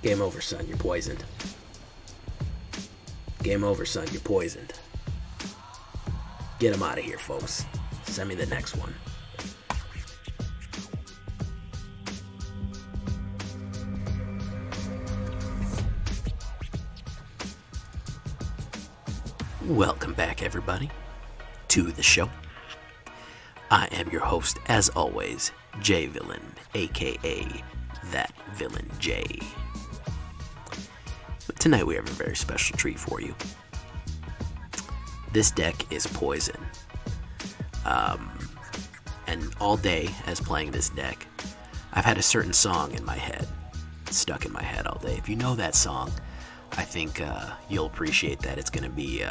Game over, son. You're poisoned. Game over, son. You're poisoned. Get him out of here, folks. Send me the next one. Welcome back, everybody, to the show. I am your host, as always, J Villain, aka That Villain J. But tonight we have a very special treat for you. This deck is Poison. And all day as playing this deck, I've had a certain song in my head, stuck in my head all day. If you know that song, I think you'll appreciate that. It's going to be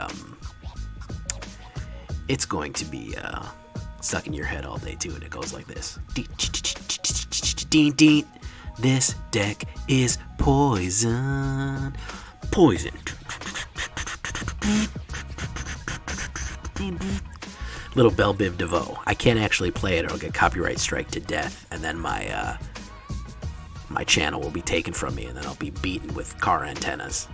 stuck in your head all day too, and it goes like this. This deck is poison. Poison. Little Belle Biv DeVoe. I can't actually play it or I'll get copyright strike to death, and then my channel will be taken from me, and then I'll be beaten with car antennas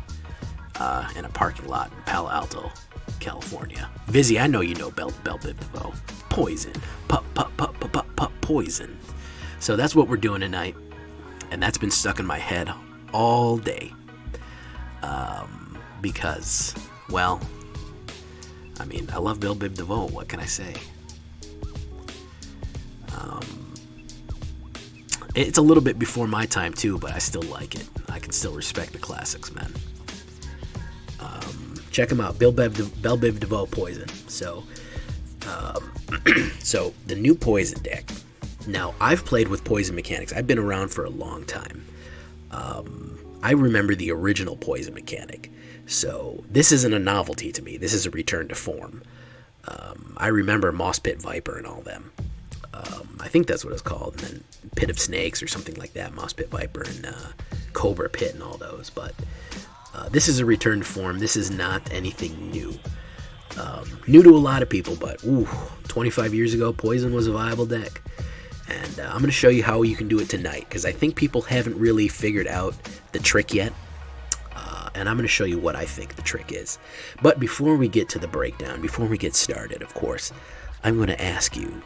in a parking lot in Palo Alto, California. Vizzy, I know you know Belle Biv DeVoe. Poison. Poison. So that's what we're doing tonight, and that's been stuck in my head all day. Because, well, I mean, I love Belle Biv DeVoe. What can I say? It's a little bit before my time too, but I still like it. I can still respect the classics, man. Check them out, Belle Biv DeVoe Poison. So, so the new Poison deck. Now, I've played with Poison mechanics. I've been around for a long time. I remember the original Poison mechanic. So this isn't a novelty to me. This is a return to form. I remember Moss Pit Viper and all them. I think that's what it's called. And then Pit of Snakes or something like that. Moss Pit Viper and Cobra Pit and all those. But this is a return to form. This is not anything new. New to a lot of people, but 25 years ago, Poison was a viable deck. And I'm going to show you how you can do it tonight, because I think people haven't really figured out the trick yet. And I'm going to show you what I think the trick is. But before we get to the breakdown, before we get started, of course, I'm going to ask you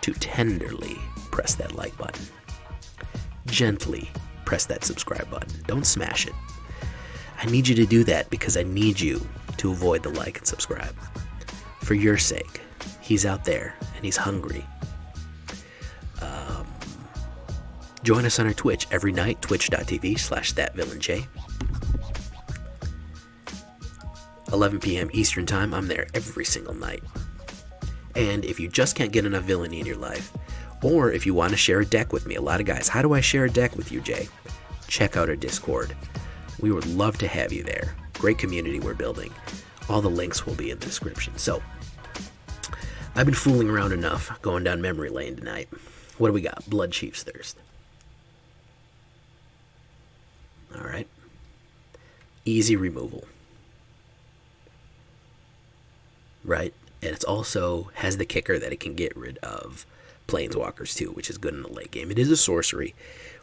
to tenderly press that like button. Gently press that subscribe button. Don't smash it. I need you to do that because I need you to avoid the like and subscribe. For your sake. He's out there and he's hungry. Join us on our Twitch every night, twitch.tv/thatvillainj. 11 p.m. Eastern Time, I'm there every single night. And if you just can't get enough Villainy in your life, or if you want to share a deck with me, a lot of guys, how do I share a deck with you, Jay? Check out our Discord. We would love to have you there. Great community we're building. All the links will be in the description. So, I've been fooling around enough, going down memory lane tonight. What do we got? Bloodchief's Thirst. Alright. Easy removal. Right? And it's also has the kicker that it can get rid of Planeswalkers too, which is good in the late game. It is a sorcery,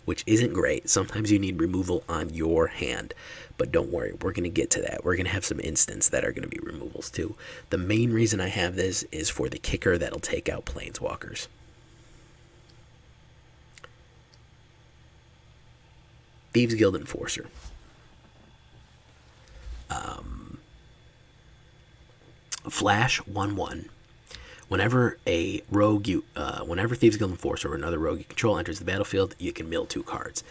which isn't great. Sometimes you need removal on your hand. But don't worry, we're going to get to that. We're going to have some instants that are going to be removals too. The main reason I have this is for the kicker that'll take out Planeswalkers. Thieves Guild Enforcer. Flash 1/1. Whenever a rogue whenever Thieves Guild Enforcer or another rogue you control enters the battlefield, you can mill 2 cards.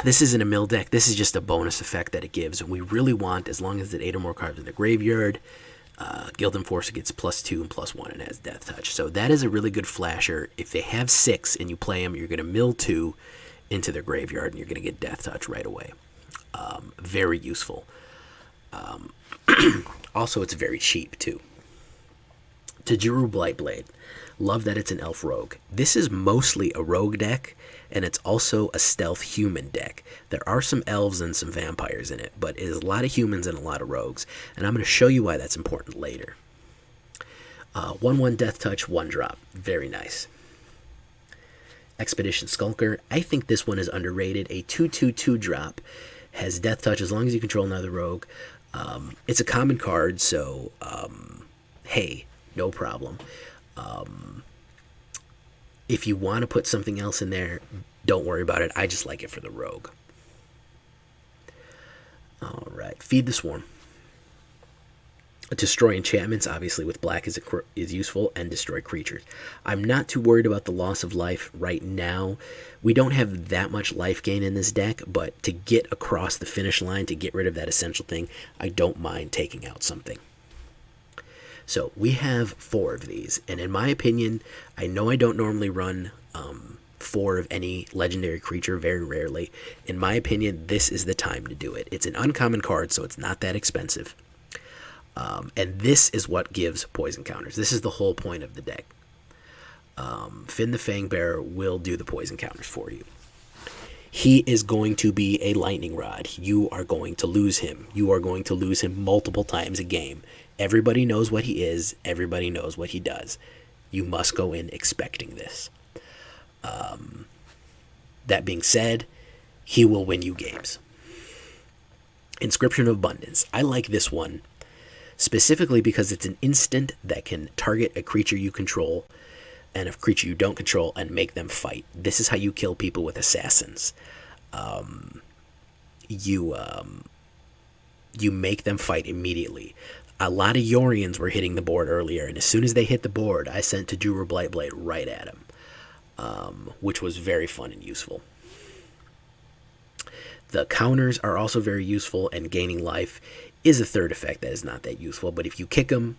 This isn't a mill deck. This is just a bonus effect that it gives. And we really want, as long as it's 8 or more cards in the graveyard, Guild Enforcer gets +2 and +1 and has Deathtouch. So that is a really good flasher. If they have 6 and you play them, you're going to mill 2 into their graveyard and you're going to get Deathtouch right away. Very useful. Also, it's very cheap too. Tajuru Blightblade. Love that it's an elf rogue. This is mostly a rogue deck, and it's also a stealth human deck. There are some elves and some vampires in it, but it is a lot of humans and a lot of rogues, and I'm going to show you why that's important later. 1/1 Deathtouch, 1-drop. Very nice. Expedition Skulker. I think this one is underrated. A 2/2/2 drop. Has Deathtouch as long as you control another rogue. It's a common card, so hey, no problem. If you want to put something else in there, don't worry about it. I just like it for the rogue. Alright, Feed the Swarm. Destroy enchantments, obviously with black is useful, and destroy creatures. I'm not too worried about the loss of life right now. We don't have that much life gain in this deck, but to get across the finish line, to get rid of that essential thing, I don't mind taking out something. So we have 4 of these, and in my opinion, I know I don't normally run 4 of any legendary creature, very rarely. In my opinion, this is the time to do it. It's an uncommon card, so it's not that expensive. And this is what gives poison counters. This is the whole point of the deck. Fynn the Fangbearer will do the poison counters for you. He is going to be a lightning rod. You are going to lose him. You are going to lose him multiple times a game. Everybody knows what he is. Everybody knows what he does. You must go in expecting this. That being said, he will win you games. Inscription of Abundance. I like this one specifically because it's an instant that can target a creature you control and a creature you don't control and make them fight. This is how you kill people with assassins. You make them fight immediately. A lot of Yorians were hitting the board earlier, and as soon as they hit the board, I sent Tajuru Blightblade right at him, which was very fun and useful. The counters are also very useful, and gaining life is a third effect that is not that useful, but if you kick them,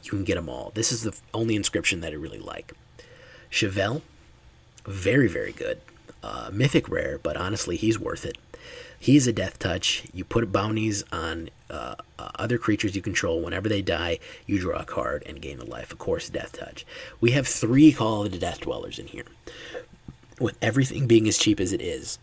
you can get them all. This is the only inscription that I really like. Chevill, very, very good. Mythic rare, but honestly, he's worth it. He's a Deathtouch. You put bounties on other creatures you control. Whenever they die, you draw a card and gain a life. Of course, Deathtouch. We have 3 Call of the Death Dwellers in here. With everything being as cheap as it is,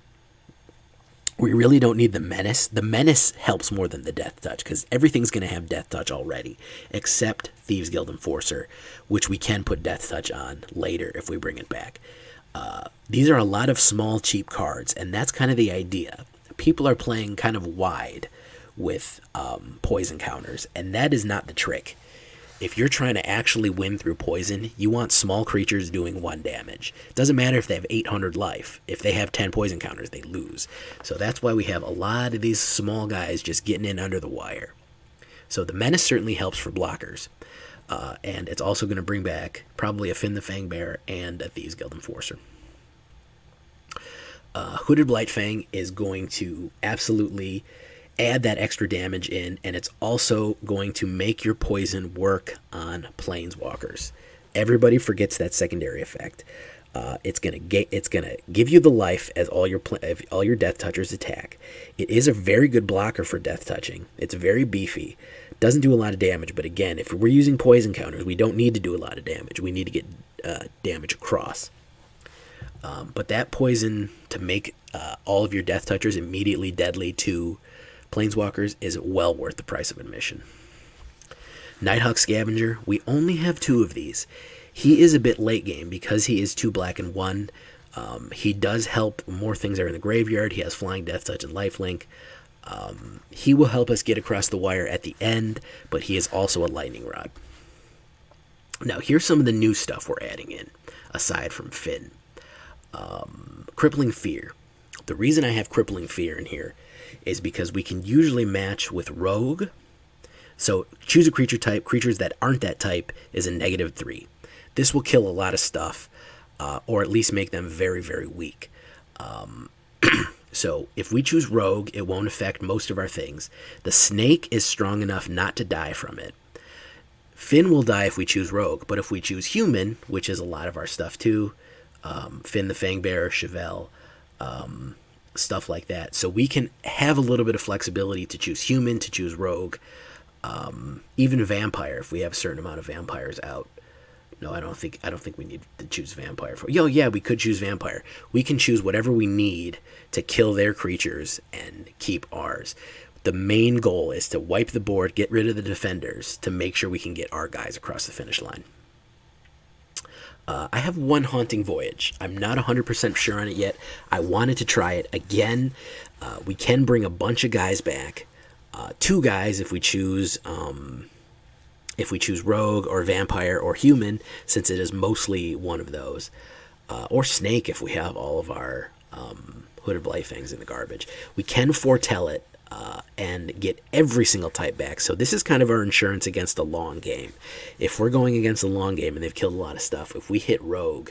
we really don't need the Menace. The Menace helps more than the Deathtouch because everything's going to have Deathtouch already, except Thieves Guild Enforcer, which we can put Deathtouch on later if we bring it back. These are a lot of small, cheap cards, and that's kind of the idea. People are playing kind of wide with poison counters, and that is not the trick. If you're trying to actually win through poison, you want small creatures doing 1 damage. It doesn't matter if they have 800 life. If they have 10 poison counters, they lose. So that's why we have a lot of these small guys just getting in under the wire. So the Menace certainly helps for blockers. And it's also going to bring back probably a Fynn the Fangbearer and a Thieves Guild Enforcer. Hooded Blightfang is going to absolutely add that extra damage in, and it's also going to make your poison work on planeswalkers. Everybody forgets that secondary effect. It's gonna give you the life as all your Deathtouchers attack. It is a very good blocker for Deathtouching. It's very beefy. Doesn't do a lot of damage, but again, if we're using poison counters, we don't need to do a lot of damage. We need to get damage across. But that poison to make all of your Deathtouchers immediately deadly to planeswalkers is well worth the price of admission. Nighthawk Scavenger, we only have 2 of these. He is a bit late game because he is 2 black and 1. He does help more things are in the graveyard. He has Flying Deathtouch and Lifelink. He will help us get across the wire at the end, but he is also a lightning rod. Now here's some of the new stuff we're adding in, aside from Fynn. Crippling Fear. The reason I have Crippling Fear in here is because we can usually match with Rogue. So choose a creature type. Creatures that aren't that type is a -3. This will kill a lot of stuff, or at least make them very, very weak. So if we choose Rogue, it won't affect most of our things. The Snake is strong enough not to die from it. Fynn will die if we choose Rogue, but if we choose Human, which is a lot of our stuff too, Fynn the Fangbearer, Chevill, stuff like that. So we can have a little bit of flexibility to choose Human, to choose Rogue, even Vampire if we have a certain amount of vampires out. No, I don't think we need to choose Vampire for. Yeah, we could choose Vampire. We can choose whatever we need to kill their creatures and keep ours. The main goal is to wipe the board, get rid of the defenders, to make sure we can get our guys across the finish line. I have one Haunting Voyage. I'm not 100% sure on it yet. I wanted to try it again. We can bring a bunch of guys back. 2 guys if we choose Rogue or Vampire or Human, since it is mostly one of those. Or Snake if we have all of our Hooded Blightfangs in the garbage. We can foretell it and get every single type back. So this is kind of our insurance against the long game. If we're going against the long game and they've killed a lot of stuff, if we hit Rogue,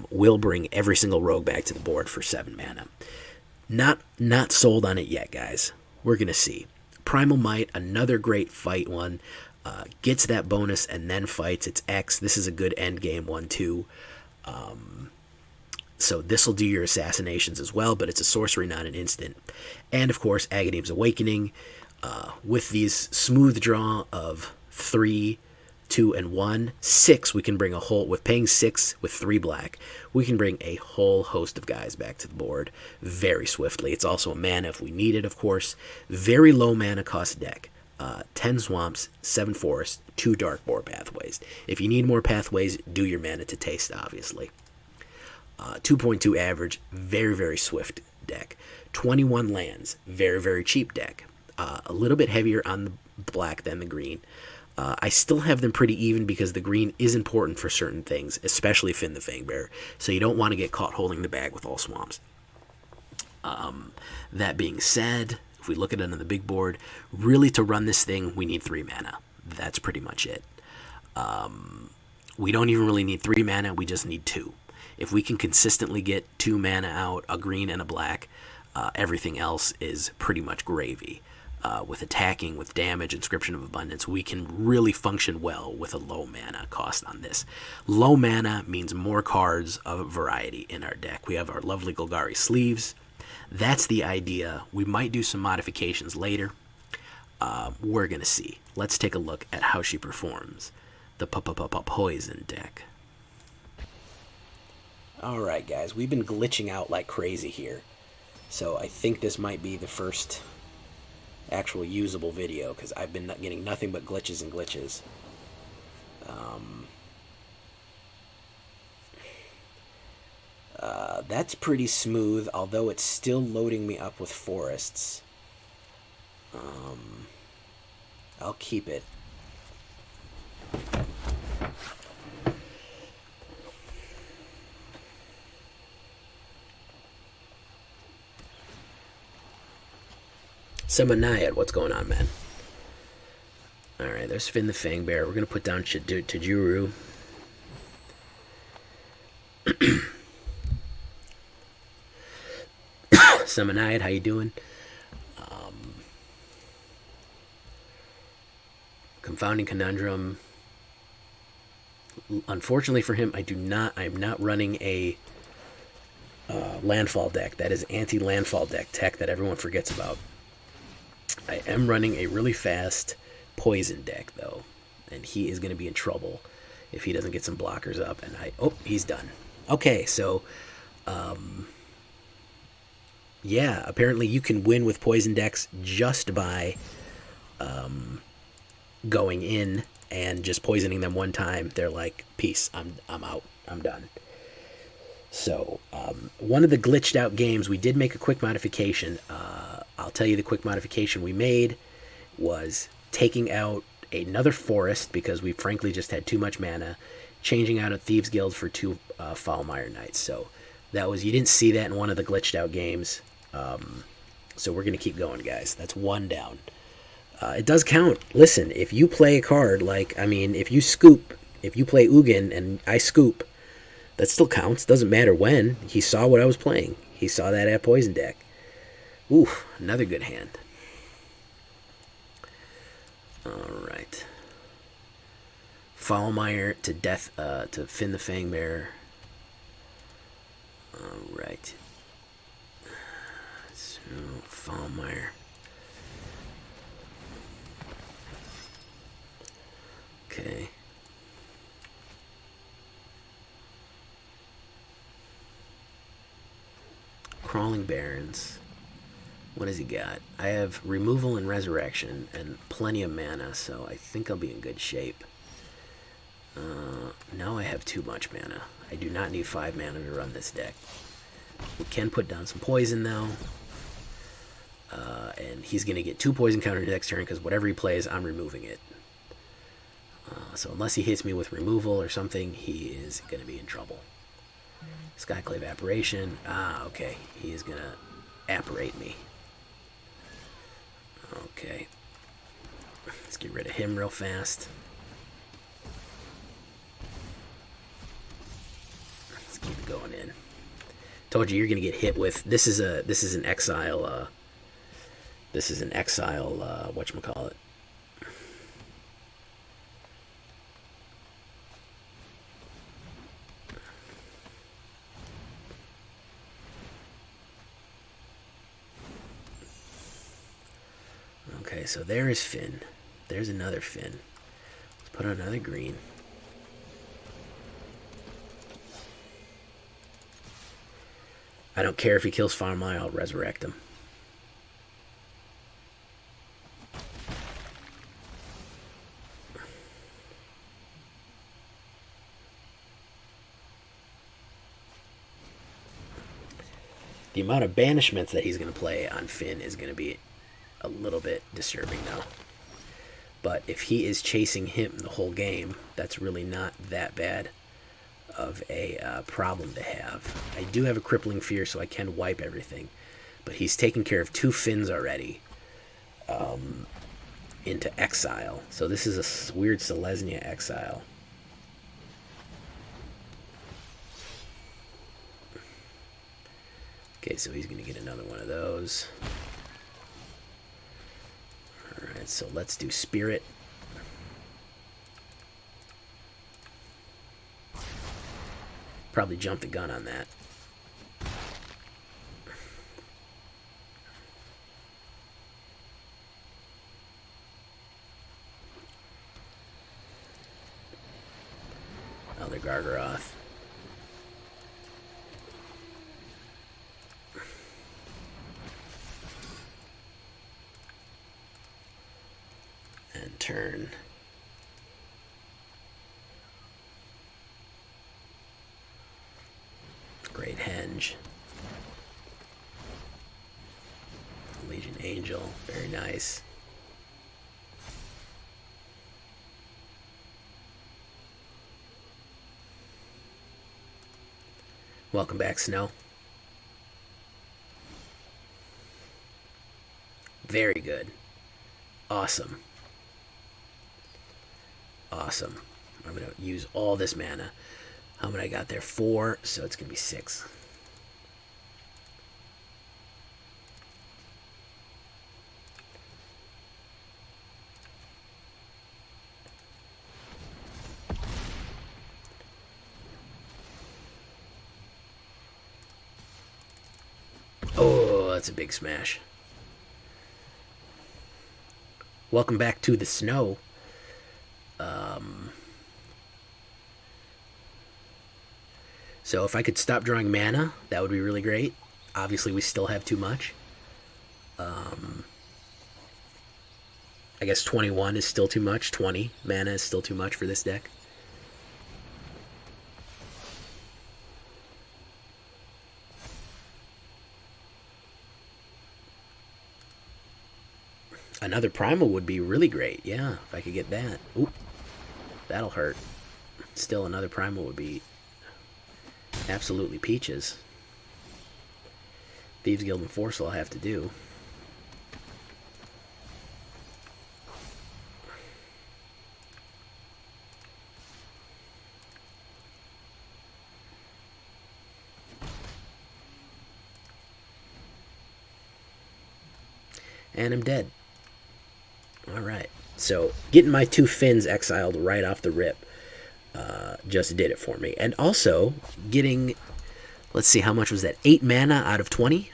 we'll bring every single Rogue back to the board for 7 mana. Not sold on it yet, guys. We're going to see. Primal Might, another great fight one. Gets that bonus and then fights. It's X. This is a good end game one, too. So this will do your assassinations as well, but it's a sorcery, not an instant. And, of course, Agadeem's Awakening. With these smooth draw of 3, 2, and 1, 6, we can bring a whole... With paying 6 with 3 black, we can bring a whole host of guys back to the board very swiftly. It's also a mana if we need it, of course. Very low mana cost deck. 10 swamps, 7 forests, 2 Darkbore Pathways. If you need more pathways, do your mana to taste, obviously. 2.2 average, very, very swift deck. 21 lands, very, very cheap deck. A little bit heavier on the black than the green. I still have them pretty even because the green is important for certain things, especially Fynn the Fangbearer. So you don't want to get caught holding the bag with all swamps. That being said, if we look at it on the big board, really to run this thing, we need 3 mana. That's pretty much it. We don't even really need 3 mana, we just need 2. If we can consistently get 2 mana out, a green and a black, everything else is pretty much gravy. With attacking, with damage, Inscription of Abundance, we can really function well with a low mana cost on this. Low mana means more cards of variety in our deck. We have our lovely Golgari sleeves. That's the idea. We might do some modifications later. We're going to see. Let's take a look at how she performs. The Poison deck. Alright guys, we've been glitching out like crazy here. So I think this might be the first actual usable video, because I've been getting nothing but glitches and glitches. That's pretty smooth, although it's still loading me up with forests. I'll keep it. Samaniad, what's going on, man? Alright, there's Fynn the Fangbearer. We're going to put down Tajuru. Samaniad, how you doing? Confounding Conundrum. Unfortunately for him, I'm not running a landfall deck. That is anti-landfall deck tech that everyone forgets about. I am running a really fast poison deck, though, and he is going to be in trouble if he doesn't get some blockers up. And oh, he's done. Okay, so, yeah, apparently you can win with poison decks just by going in and just poisoning them one time. They're like, peace, I'm out, I'm done. So, one of the glitched out games, we did make a quick modification. I'll tell you the quick modification we made was taking out another forest, because we frankly just had too much mana, changing out a Thieves Guild for 2 Foulmire Knights. So that was, you didn't see that in one of the glitched out games. So we're going to keep going, guys. That's 1 down. It does count. Listen, if you play a card like, I mean, if you play Ugin and I scoop, that still counts. Doesn't matter when. He saw what I was playing. He saw that at poison deck. Oof, another good hand. Alright. Foulmire to death, to Fynn the Fangbearer. Alright. So, Foulmire. Okay. Crawling Barrens. What has he got? I have removal and resurrection and plenty of mana, so I think I'll be in good shape. Now I have too much mana. I do not need 5 mana to run this deck. We can put down some poison, though. And he's going to get 2 poison counter next turn, because whatever he plays, I'm removing it. So unless he hits me with removal or something, he is going to be in trouble. Skyclave Apparition. Okay. He is going to apparate me. Okay. Let's get rid of him real fast. Let's keep it going in. Told you you're going to get hit with... This is an exile... whatchamacallit. Okay, so there is Fynn. There's another Fynn. Let's put on another green. I don't care if he kills Foulmire, I'll resurrect him. The amount of banishments that he's going to play on Fynn is going to be a little bit disturbing now. But if he is chasing him the whole game, that's really not that bad of a problem to have. I do have a Crippling Fear, so I can wipe everything. But he's taken care of 2 Fynns already into exile. So this is a weird Selesnya exile. Okay, so he's going to get another one of those. Alright, so let's do Spirit. Probably jumped the gun on that. Another Gargaroth. And turn. Great Henge. Legion Angel, very nice. Welcome back, Snow. Very good. Awesome. Awesome. I'm going to use all this mana. How many I got there? 4, so it's going to be 6. Oh, that's a big smash. Welcome back to the Snow. So if I could stop drawing mana, that would be really great. Obviously, we still have too much. I guess 21 is still too much. 20 mana is still too much for this deck. Another Primal would be really great. Yeah, if I could get that. Oop, that'll hurt. Still, another Primal would be absolutely peaches. Thieves Guild Enforcer I'll have to do. And I'm dead. Alright. So, getting my 2 Fynns exiled right off the rip just did it for me. And also, getting, let's see, how much was that? 8 mana out of 20?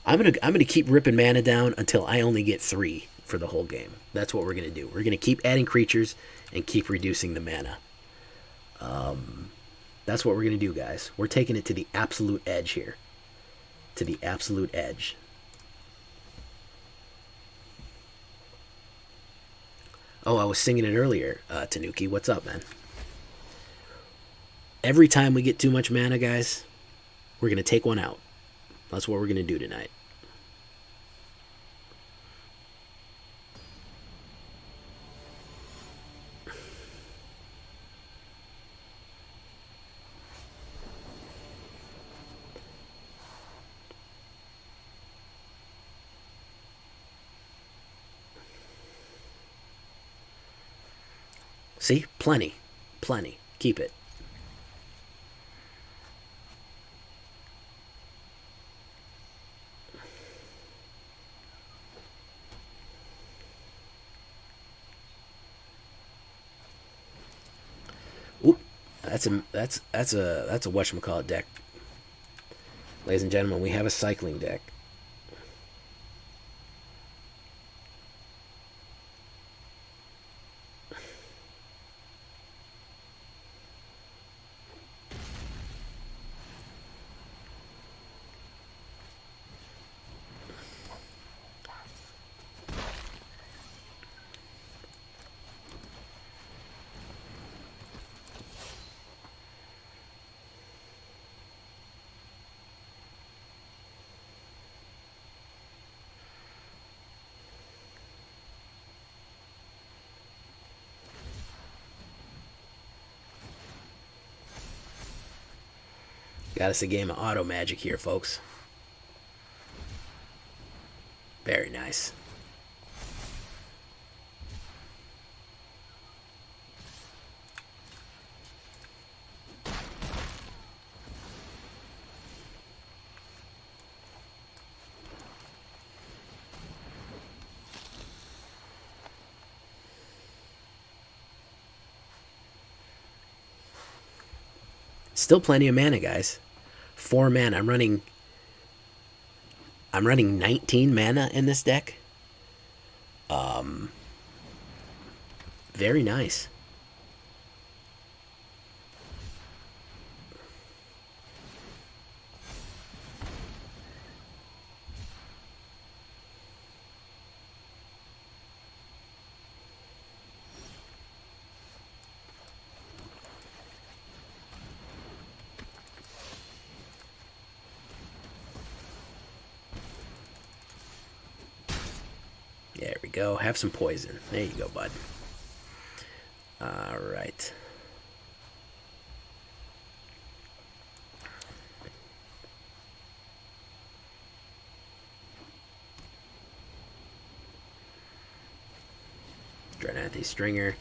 I'm gonna keep ripping mana down until I only get 3 for the whole game. That's what we're gonna do. We're gonna keep adding creatures and keep reducing the mana. That's what we're gonna do, guys. We're taking it to the absolute edge here. To the absolute edge. Oh, I was singing it earlier, Tanuki. What's up, man? Every time we get too much mana, guys, we're going to take one out. That's what we're going to do tonight. See? Plenty. Plenty. Keep it. Oop. That's a whatchamacallit deck. Ladies and gentlemen, we have a cycling deck. Got us a game of auto magic here, folks. Very nice. Still plenty of mana, guys. 4 mana. I'm running 19 mana in this deck. Very nice. There we go. Have some poison. There you go, bud. All right. Drenathy Stringer.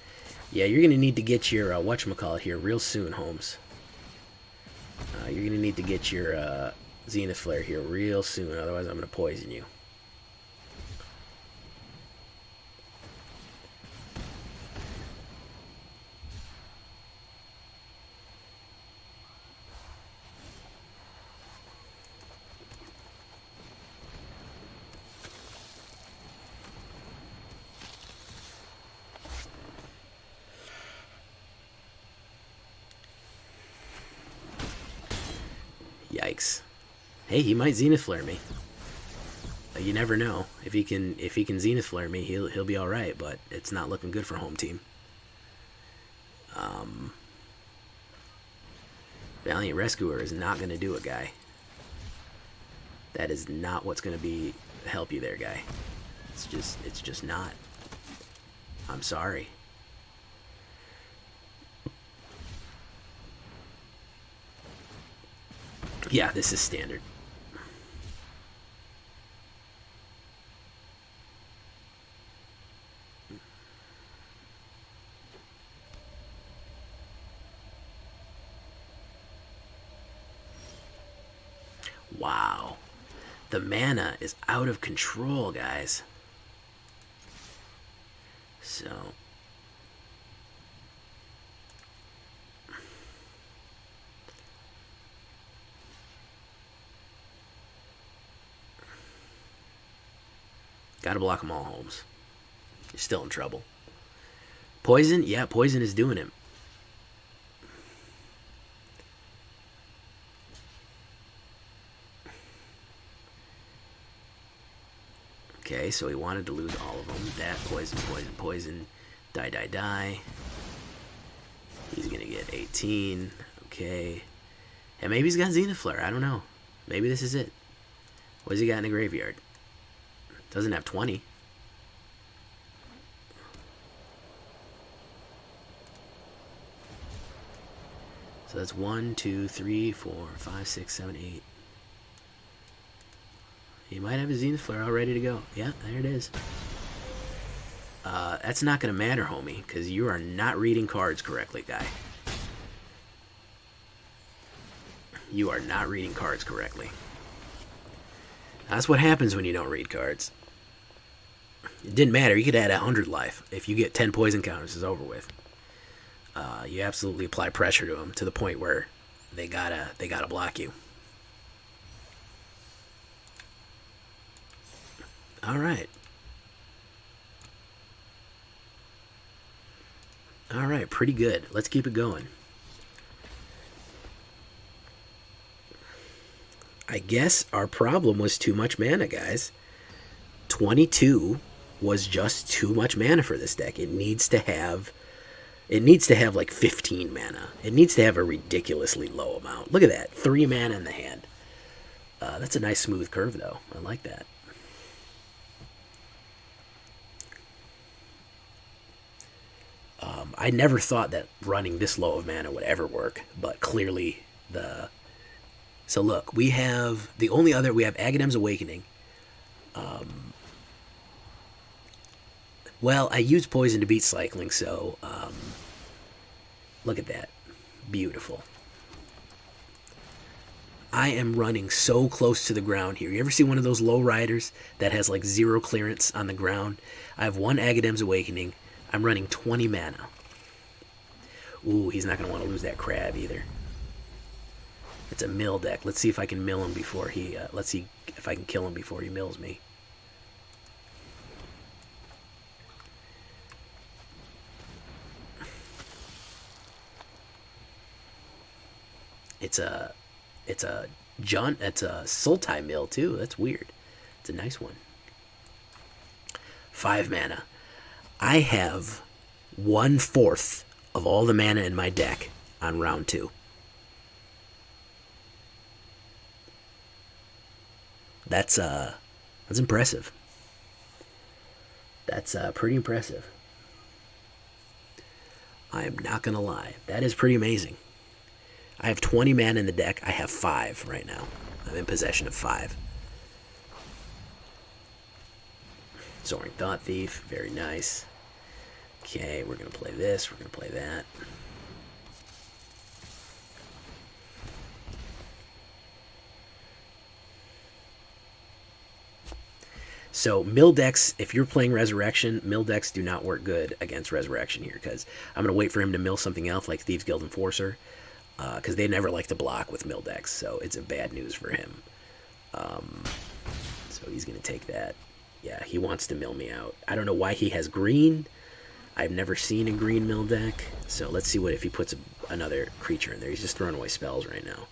Yeah, you're going to need to get your whatchamacallit here real soon, Holmes. You're going to need to get your Zenith Flare here real soon, otherwise I'm going to poison you. Yikes. Hey, he might Zenith Flare me. You never know. If he can Zenith Flare me, he'll be alright, but it's not looking good for home team. Valiant Rescuer is not going to do it, guy. That is not what's going to help you there, guy. It's just not. I'm sorry. Yeah, this is standard. Wow. The mana is out of control, guys. So... Gotta block them all, Holmes. You're still in trouble. Poison? Yeah, poison is doing it. Okay, so he wanted to lose all of them. That, poison, poison, poison. Die, die, die. He's gonna get 18. Okay. And maybe he's got Zenith Flare. I don't know. Maybe this is it. What does he got in the graveyard? Doesn't have 20. So that's 1, 2, 3, 4, 5, 6, 7, 8. He might have his Zenith Flare all ready to go. Yeah, there it is. That's not going to matter, homie, because you are not reading cards correctly, guy. You are not reading cards correctly. That's what happens when you don't read cards. It didn't matter. You could add 100 life. If you get 10 poison counters, it's over with. You absolutely apply pressure to them to the point where they gotta block you. All right. All right, pretty good. Let's keep it going. I guess our problem was too much mana, guys. 22 was just too much mana for this deck. It needs to have like 15 mana. It needs to have a ridiculously low amount. Look at that. 3 mana in the hand. That's a nice smooth curve, though. I like that. I never thought that running this low of mana would ever work, but clearly So look, we have Agadeem's Awakening. Well, I used poison to beat cycling, so look at that. Beautiful. I am running so close to the ground here. You ever see one of those low riders that has like 0 clearance on the ground? I have 1 Agadeem's Awakening. I'm running 20 mana. Ooh, he's not going to want to lose that crab either. It's a mill deck. Let's see if I can mill him before he... let's see if I can kill him before he mills me. It's a Sultai mill too. That's weird. It's a nice one. 5 mana. I have 1/4 of all the mana in my deck on round 2. That's impressive. That's pretty impressive. I am not gonna lie. That is pretty amazing. I have 20 mana in the deck. I have 5 right now. I'm in possession of 5. Soaring Thought Thief, very nice. Okay, we're going to play this, we're going to play that. So, mill decks, if you're playing Resurrection, mill decks do not work good against Resurrection here, because I'm going to wait for him to mill something else like Thieves Guild Enforcer, because they never like to block with mill decks, so it's a bad news for him. So he's going to take that. Yeah, he wants to mill me out. I don't know why he has green. I've never seen a green mill deck. So let's see what if he puts another creature in there. He's just throwing away spells right now.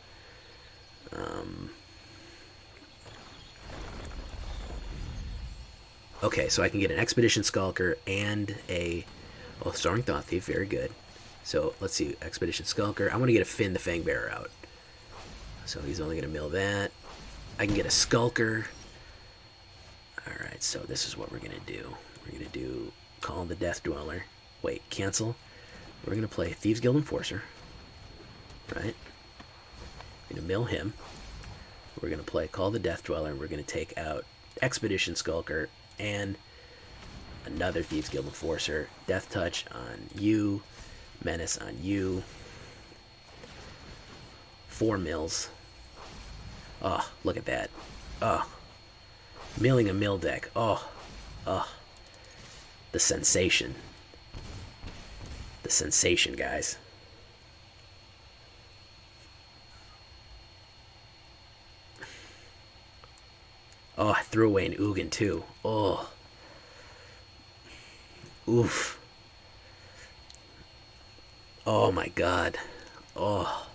Okay, so I can get an Expedition Skulker and a Soaring Thought Thief. Very good. So let's see. Expedition Skulker. I want to get a Fynn the Fangbearer out. So he's only going to mill that. I can get a Skulker. Alright, so this is what we're going to do. We're going to do Call the Death Dweller. Wait, cancel. We're going to play Thieves Guild Enforcer. Right? We're going to mill him. We're going to play Call the Death Dweller, and we're going to take out Expedition Skulker and another Thieves Guild Enforcer. Deathtouch on you. Menace on you. 4 mills. Oh, look at that. Oh. Milling a mill deck. Oh. Oh. The sensation. The sensation, guys. Oh, I threw away an Ugin too. Oh. Oof. Oh my god. Oh.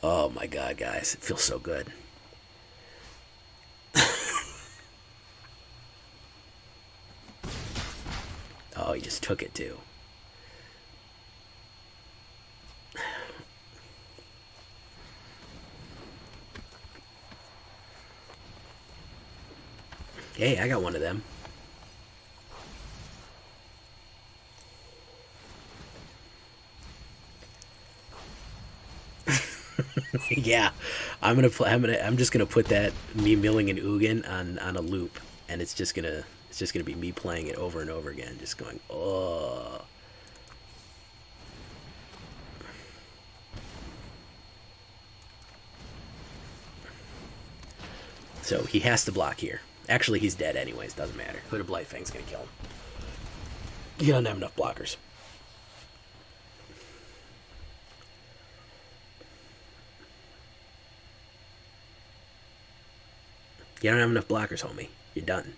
Oh my god, guys. It feels so good. Oh he just took it too. Hey, I got one of them. Yeah, I'm just gonna put that me milling an Ugin on a loop, and it's just gonna be me playing it over and over again, just going, oh. So he has to block here. Actually, he's dead anyways. Doesn't matter. Hooded Blightfang's gonna kill him. He doesn't have enough blockers. You don't have enough blockers, homie. You're done.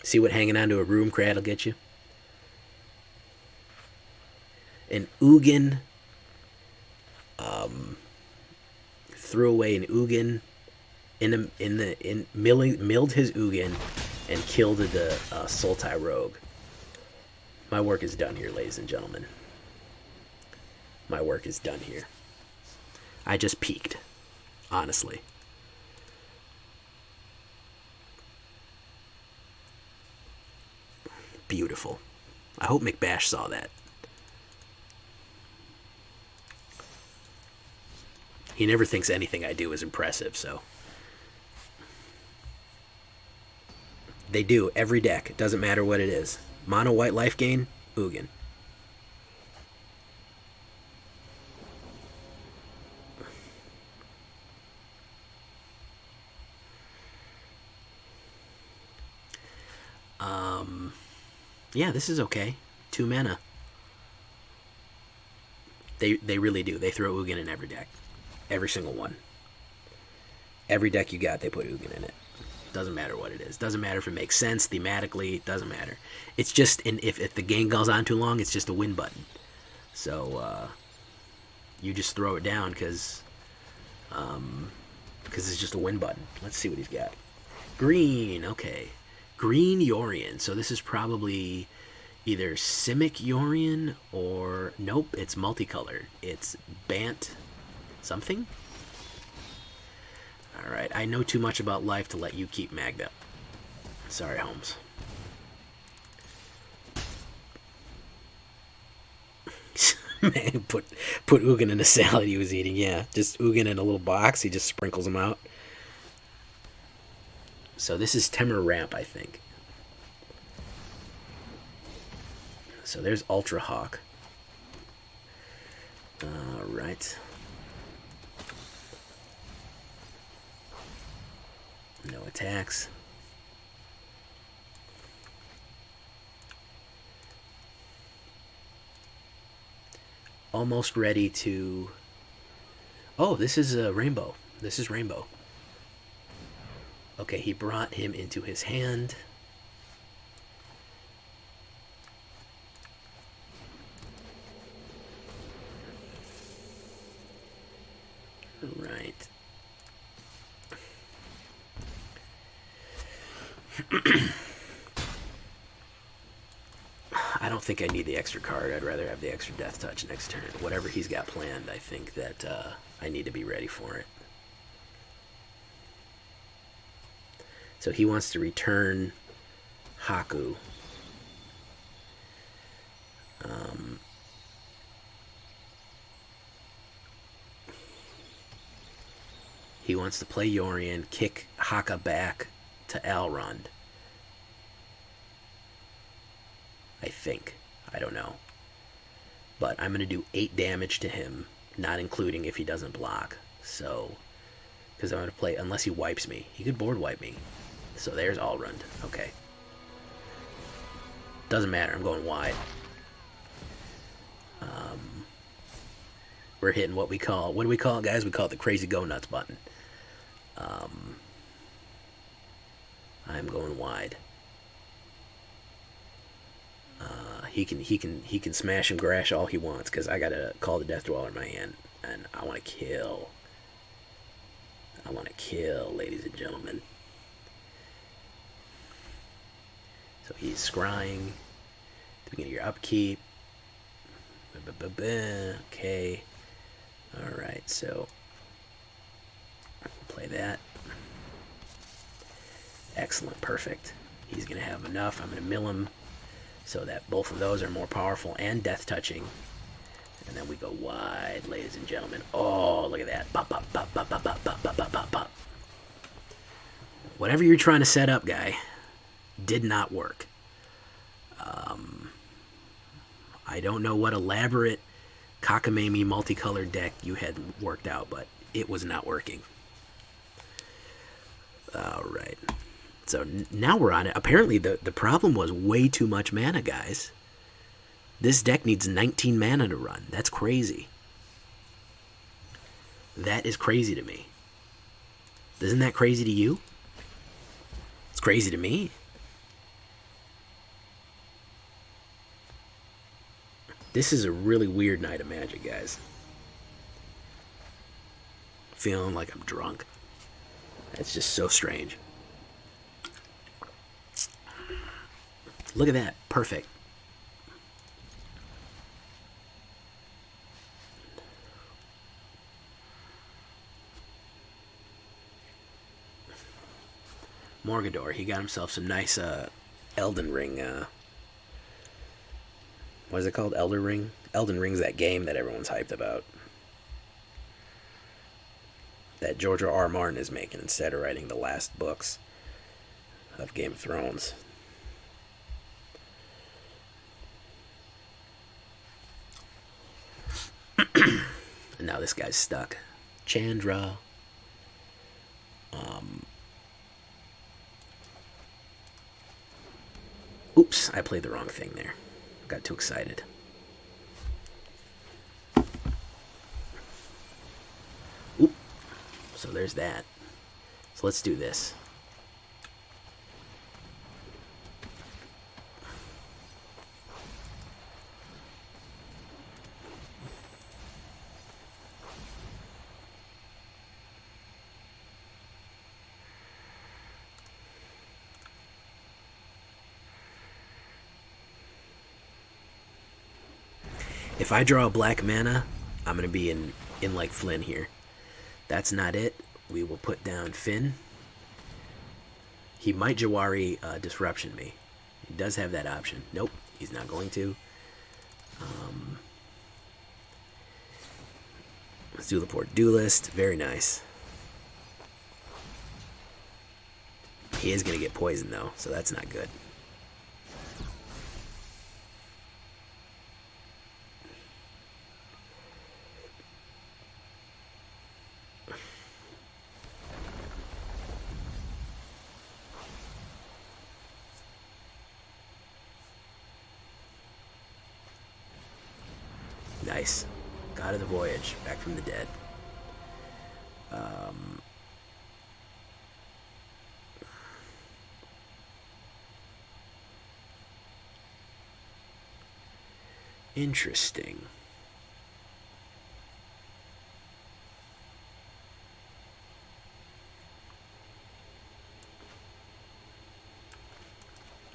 See what hanging onto a room crad will get you? An Ugin. Threw away an Ugin milled his Ugin and killed the Sultai Rogue. My work is done here, ladies and gentlemen. My work is done here. I just peaked, honestly. Beautiful. I hope McBash saw that. He never thinks anything I do is impressive, so. They do, every deck. It doesn't matter what it is. Mono white life gain, Ugin. Yeah, this is okay. 2 mana. They really do. They throw Ugin in every deck. Every single one. Every deck you got, they put Ugin in it. Doesn't matter what it is. Doesn't matter if it makes sense thematically. Doesn't matter. It's just, if the game goes on too long, it's just a win button. So you just throw it down because it's just a win button. Let's see what he's got. Green, okay. Green Yorion. So this is probably either Simic Yorion or... Nope, it's multicolored. It's Bant something? Alright, I know too much about life to let you keep Magda. Sorry, Holmes. Man, put Ugin in a salad he was eating, yeah. Just Ugin in a little box, he just sprinkles them out. So this is Temur Ramp, I think. So there's Ultra Hawk. Alright. No attacks. Almost ready to... Oh, this is a Rainbow. This is Rainbow. Okay, he brought him into his hand. Right. I don't think I need the extra card. I'd rather have the extra Deathtouch next turn. Whatever he's got planned, I think that I need to be ready for it. So he wants to return Haku. He wants to play Yorion, kick Haka back to Elrond. I think. I don't know. But I'm going to do 8 damage to him, not including if he doesn't block. So, because I'm going to play, unless he wipes me. He could board wipe me. So there's Elrond. Okay. Doesn't matter. I'm going wide. We're hitting what we call... What do we call it, guys? We call it the crazy go nuts button. I'm going wide. He can smash and grash all he wants because I got to call the Death Dweller in my hand, and I want to kill. Ladies and gentlemen. So he's scrying. The beginning of your upkeep. Okay. Alright, so play that. Excellent, perfect. He's going to have enough. I'm going to mill him so that both of those are more powerful and death touching. And then we go wide, ladies and gentlemen. Oh, look at that. Pop, pop, pop, pop, pop, pop, pop, pop, pop, pop. Whatever you're trying to set up, guy, did not work. I don't know what elaborate cockamamie multicolored deck you had worked out, but it was not working. Alright. So now we're on it. Apparently the problem was way too much mana, guys. This deck needs 19 mana to run. That's crazy. That is crazy to me. Isn't that crazy to you? It's crazy to me. This is a really weird night of Magic, guys. Feeling like I'm drunk. That's just so strange. Look at that. Perfect. Morgador, he got himself some nice Elden Ring. What is it called? Elden Ring? Elden Ring's that game that everyone's hyped about. That George R. Martin is making instead of writing the last books of Game of Thrones. And now this guy's stuck. Chandra. Oops, I played the wrong thing there. Got too excited. Oop. So there's that. So let's do this. If I draw a black mana, I'm going to be in like Fynn here. That's not it. We will put down Fynn. He might Jawari Disruption me. He does have that option. Nope, he's not going to. Let's do the Port Duelist. Very nice. He is going to get poisoned though, so that's not good. Nice. God of the Voyage, back from the dead. Interesting.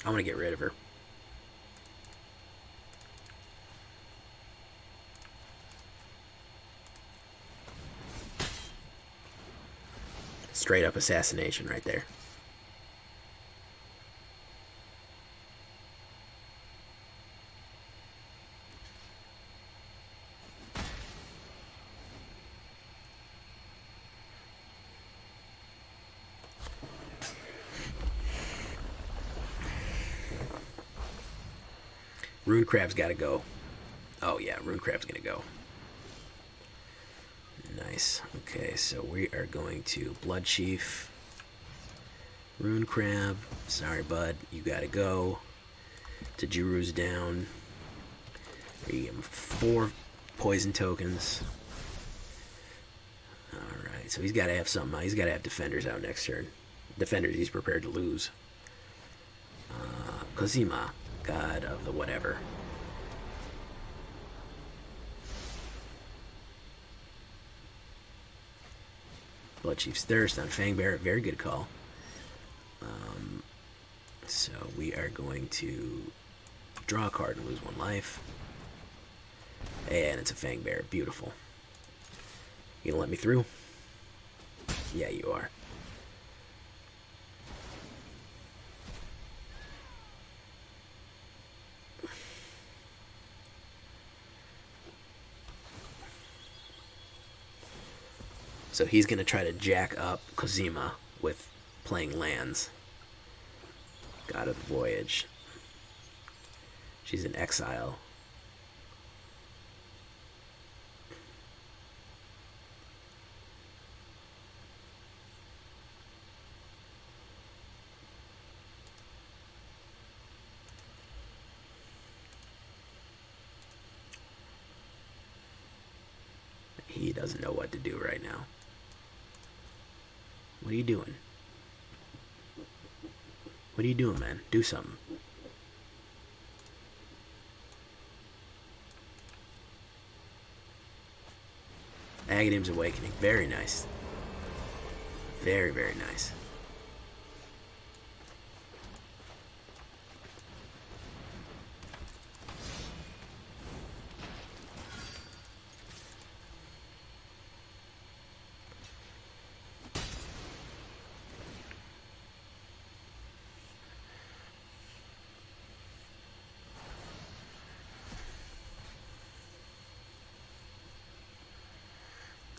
I'm gonna get rid of her. Straight up assassination right there. Rune Crab's got to go. Oh yeah, Rune Crab's gonna go. Nice. Okay, so we are going to Bloodchief. Rune Crab. Sorry, bud. You gotta go. Tajuru's down. You give him 4 poison tokens. Alright, so he's gotta have something. He's gotta have defenders out next turn. Defenders he's prepared to lose. Kozima, god of the whatever. Bloodchief's Thirst on Fangbearer, very good call. So we are going to draw a card and lose 1 life. And it's a Fangbearer. Beautiful. You gonna let me through? Yeah, you are. So he's going to try to jack up Kozima with playing lands. God of the Voyage. She's in exile. He doesn't know what to do right now. What are you doing? What are you doing, man? Do something. Agadeem's Awakening. Very nice. Very, very nice.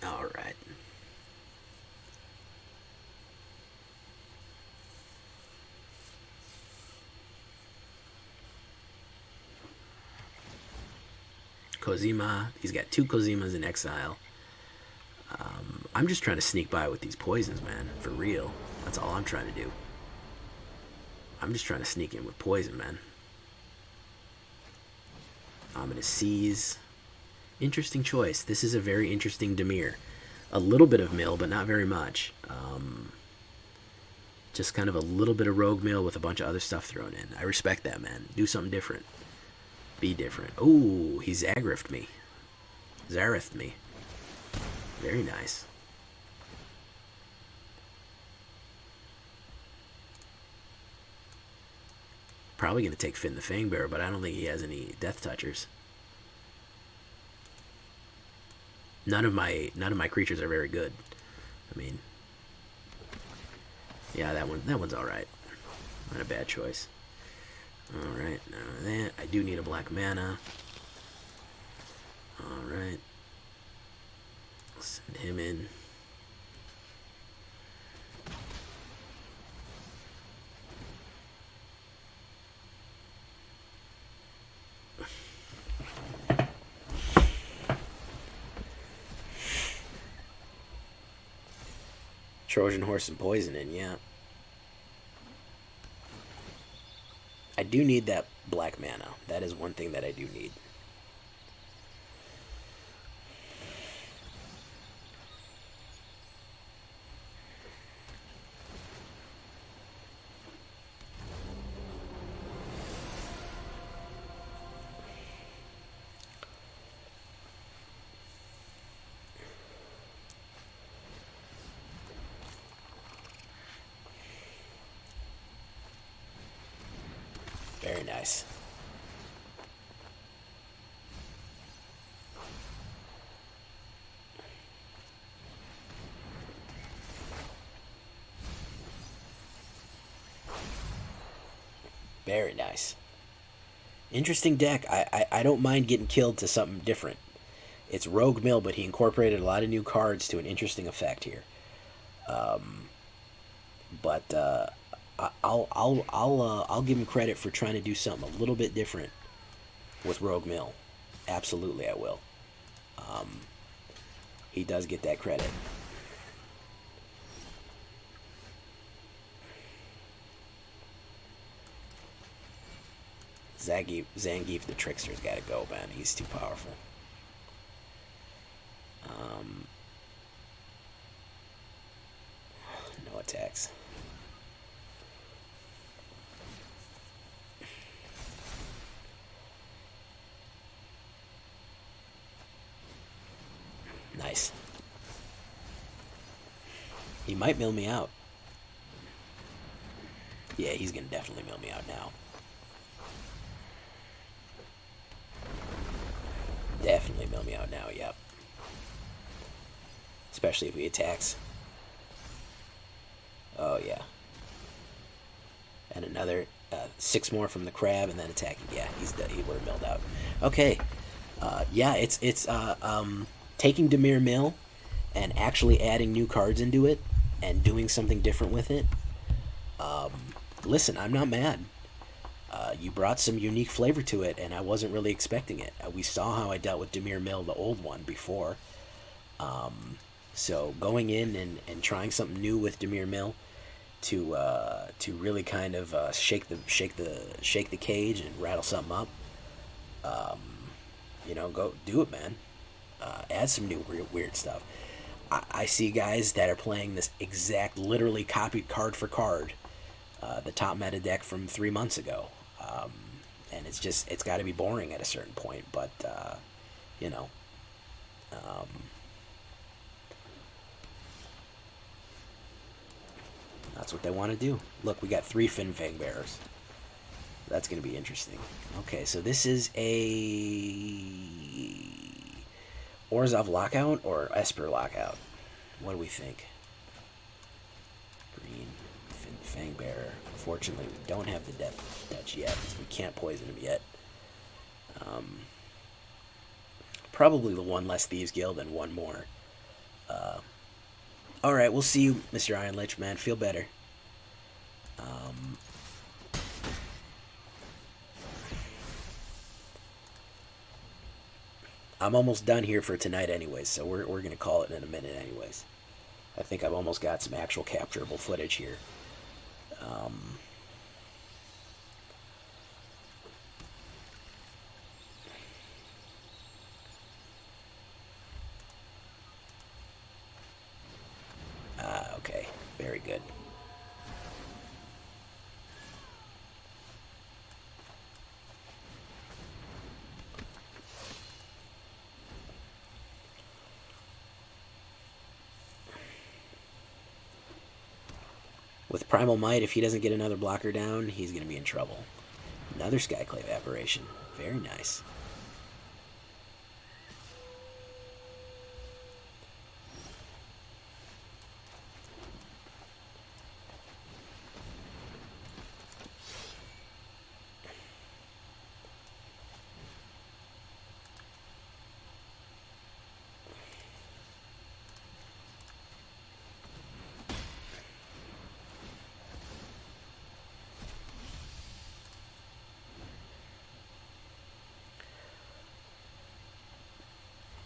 All right. Kozima. He's got 2 Kozimas in exile. I'm just trying to sneak by with these poisons, man. For real. That's all I'm trying to do. I'm just trying to sneak in with poison, man. I'm going to seize. Interesting choice. This is a very interesting Dimir. A little bit of mill, but not very much. Just kind of a little bit of rogue mill with a bunch of other stuff thrown in. I respect that, man. Do something different. Be different. Ooh, he Zagriffed me. Zarithed me. Very nice. Probably going to take Fynn the Fangbearer, but I don't think he has any Deathtouchers. None of my creatures are very good. I mean, yeah, that one's all right. Not a bad choice. All right, now that I do need a black mana. All right, I'll send him in. Trojan Horse and Poison in, yeah. I do need that black mana. That is one thing that I do need. Very nice. Very nice. Interesting deck. I don't mind getting killed to something different. It's Rogue Mill, but he incorporated a lot of new cards to an interesting effect here. But I'll give him credit for trying to do something a little bit different with Rogue Mill. Absolutely, I will. He does get that credit. Zangief the Trickster's got to go, man. He's too powerful. No attacks. Nice. He might mill me out. Yeah, he's going to definitely mill me out now. Definitely mill me out now, yep. Especially if he attacks. Oh, yeah. And another 6 more from the crab, and then attacking. Yeah, he would have milled out. Okay. Yeah, it's taking Dimir Mill and actually adding new cards into it and doing something different with it. Listen, I'm not mad. You brought some unique flavor to it, and I wasn't really expecting it. We saw how I dealt with Dimir Mill, the old one, before. So going in and trying something new with Dimir Mill to really kind of shake the cage and rattle something up. Go do it, man. Add some new weird stuff. I see guys that are playing this exact, literally copied card for card, the top meta deck from 3 months ago, and it's got to be boring at a certain point. But that's what they want to do. Look, we got 3 Fynn Fangbearers. That's going to be interesting. Okay, so this is a Orzhov Lockout or Esper Lockout? What do we think? Green Fynn Fangbearer. Unfortunately, we don't have the Deathtouch yet, because we can't poison him yet. Probably the one less Thieves Guild and one more. Alright, we'll see you, Mr. Iron Lich, man. Feel better. I'm almost done here for tonight anyways, so we're going to call it in a minute anyways. I think I've almost got some actual capturable footage here. Okay, very good. With Primal Might, if he doesn't get another blocker down, he's going to be in trouble. Another Skyclave Aberration. Very nice.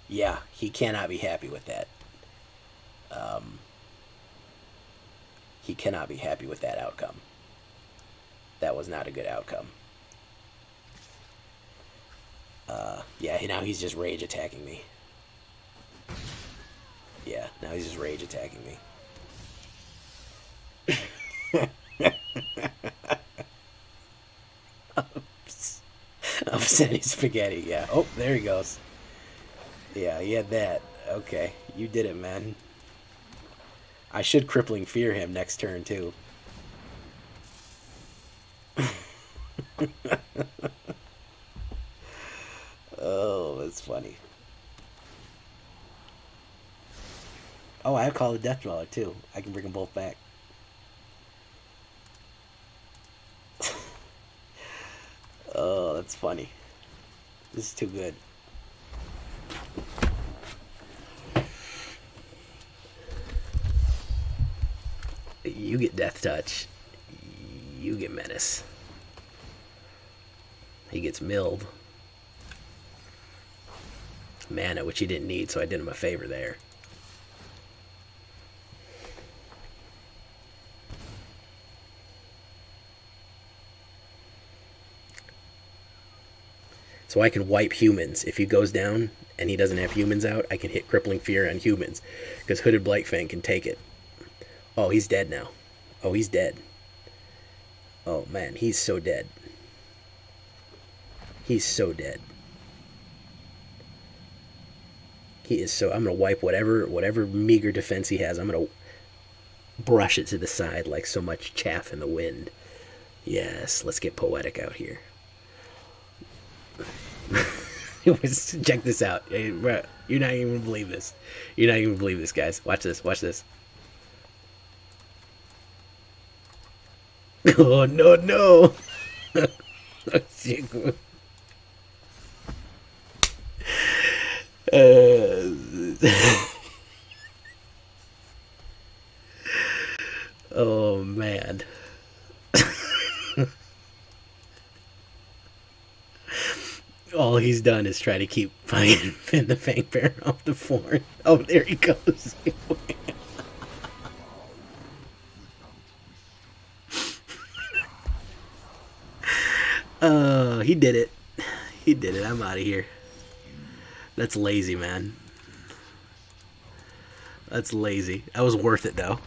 Yeah, he cannot be happy with that. He cannot be happy with that outcome. That was not a good outcome. Yeah, now he's just rage attacking me. Yeah, now he's just rage attacking me. Upsetting spaghetti, yeah. Oh, there he goes. Yeah, he had that. Okay, you did it, man. I should Crippling Fear him next turn, too. Oh, that's funny. Oh, I call the Death Dweller, too. I can bring them both back. Oh, that's funny. This is too good. You get Deathtouch. You get Menace. He gets milled. Mana, which he didn't need, so I did him a favor there. So I can wipe humans. If he goes down and he doesn't have humans out, I can hit Crippling Fear on humans, because Hooded Blightfang can take it. Oh, he's dead now. Oh, he's dead. Oh, man, he's so dead. He's so dead. He is so... I'm going to wipe whatever meager defense he has. I'm going to brush it to the side like so much chaff in the wind. Yes, let's get poetic out here. Check this out. Hey, bro, you're not even gonna believe this. You're not even gonna believe this, guys. Watch this. Watch this. Oh, no, no. Oh, man. All he's done is try to keep fucking Fynn the Fangbearer off the floor. Oh, there he goes. He did it. He did it. I'm out of here. That's lazy, man. That's lazy. That was worth it, though.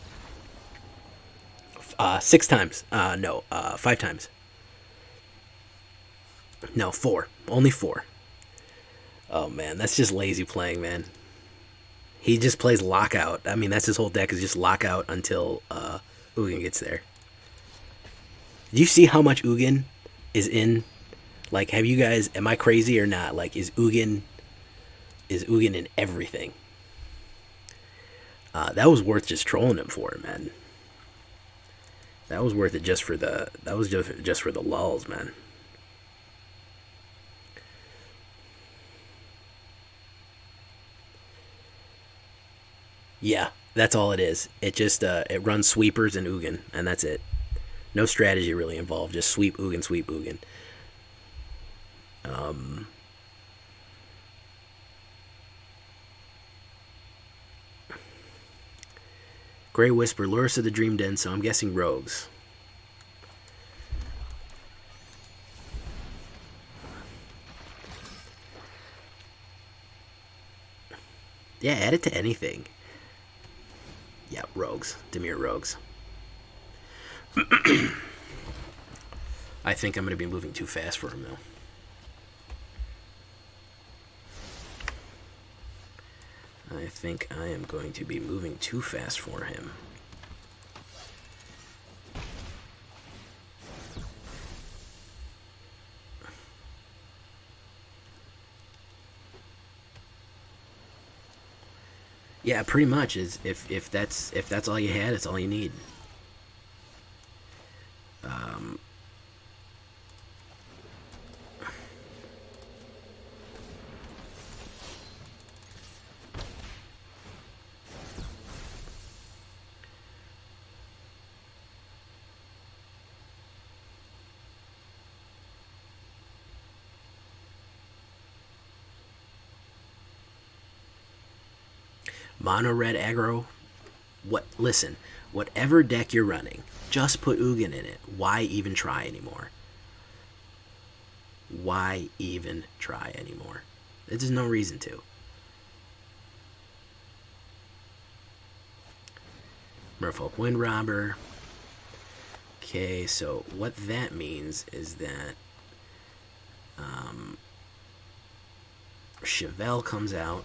6 times. No, 5 times. No, 4. Only 4. Oh, man. That's just lazy playing, man. He just plays Lockout. I mean, that's his whole deck is just Lockout until Ugin gets there. Do you see how much Ugin is in? Like, have you guys... Am I crazy or not? Like, is Ugin in everything? That was worth just trolling him for it, man. That was worth it just for the... That was just for the lulz, man. Yeah, that's all it is. It just it runs sweepers and Ugin, and that's it. No strategy really involved. Just sweep Ugin, sweep Ugin. Grey Whisper, lures to the Dream Den, so I'm guessing rogues. Yeah, add it to anything. Yeah, rogues. Dimir rogues. I think I'm going to be moving too fast for him, though. I think I am going to be moving too fast for him. Yeah, pretty much. Is if that's all you had, it's all you need. Mono red aggro. What? Listen, whatever deck you're running, just put Ugin in it. Why even try anymore? Why even try anymore? There's no reason to. Merfolk Windrobber. Okay, so what that means is that Chevill comes out.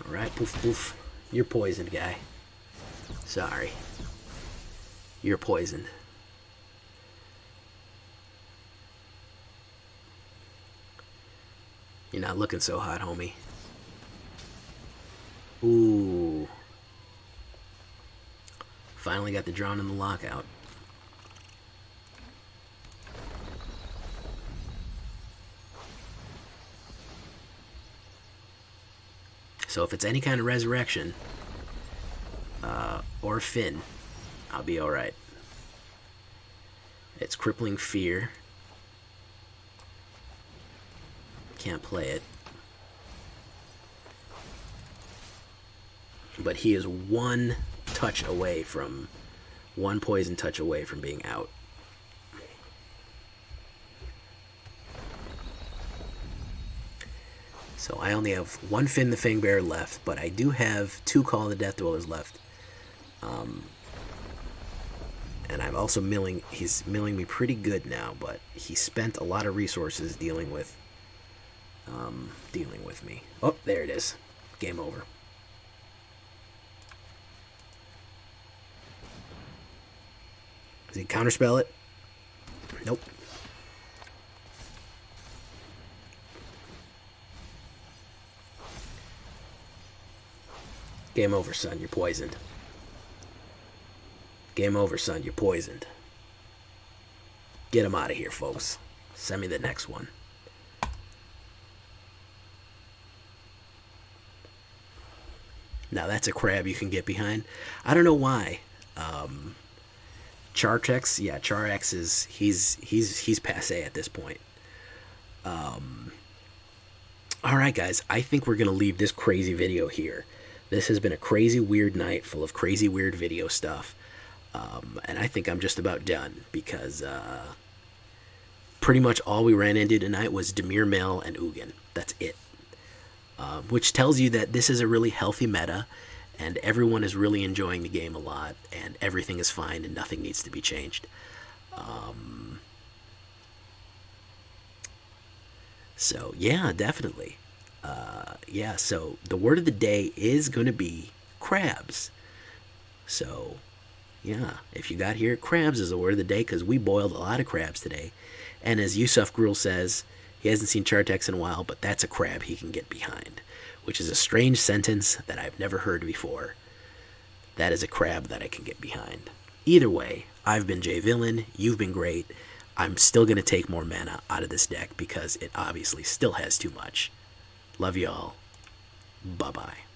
Alright, poof poof. You're poisoned, guy. Sorry. You're poisoned. You're not looking so hot, homie. Ooh. Finally got the drawn in the lockout. So if it's any kind of resurrection, or Fynn, I'll be alright. It's Crippling Fear. Can't play it. But he is one touch away from, one poison touch away from being out. So I only have one Fynn the Fangbearer left, but I do have 2 Call of the Death Dwellers left. And I'm also milling, he's milling me pretty good now, but he spent a lot of resources dealing with me. Oh, there it is. Game over. Does he counterspell it? Nope. Game over, son. You're poisoned. Game over, son. You're poisoned. Get him out of here, folks. Send me the next one. Now that's a crab you can get behind. I don't know why. Chartex, yeah, Charex is he's passe at this point. All right, guys, I think we're gonna leave this crazy video here. This has been a crazy weird night full of crazy weird video stuff, and I think I'm just about done because pretty much all we ran into tonight was Dimir Mill and Ugin. That's it. Which tells you that this is a really healthy meta, and everyone is really enjoying the game a lot, and everything is fine, and nothing needs to be changed. So, yeah, definitely. Yeah, so the word of the day is going to be crabs. So, yeah, if you got here, crabs is the word of the day, because we boiled a lot of crabs today. And as Yusuf Gruel says, he hasn't seen Chartex in a while, but that's a crab he can get behind, which is a strange sentence that I've never heard before. That is a crab that I can get behind. Either way, I've been Jay Villain, you've been great. I'm still going to take more mana out of this deck because it obviously still has too much. Love y'all. Bye-bye.